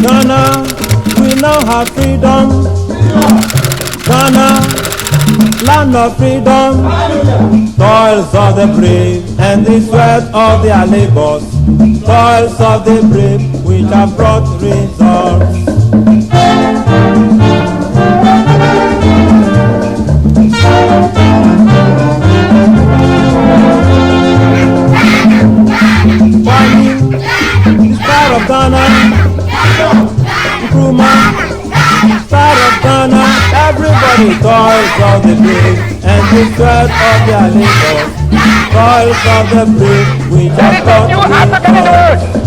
Ghana, we now have freedom. Ghana, land of freedom. Toils of the brave and the sweat of their labors. Toils of the brave which have brought results. Star of Ghana, Nkrumah, Star of Ghana, everybody toils of the brave and the sweat of their labor, toils of the brave which have brought results.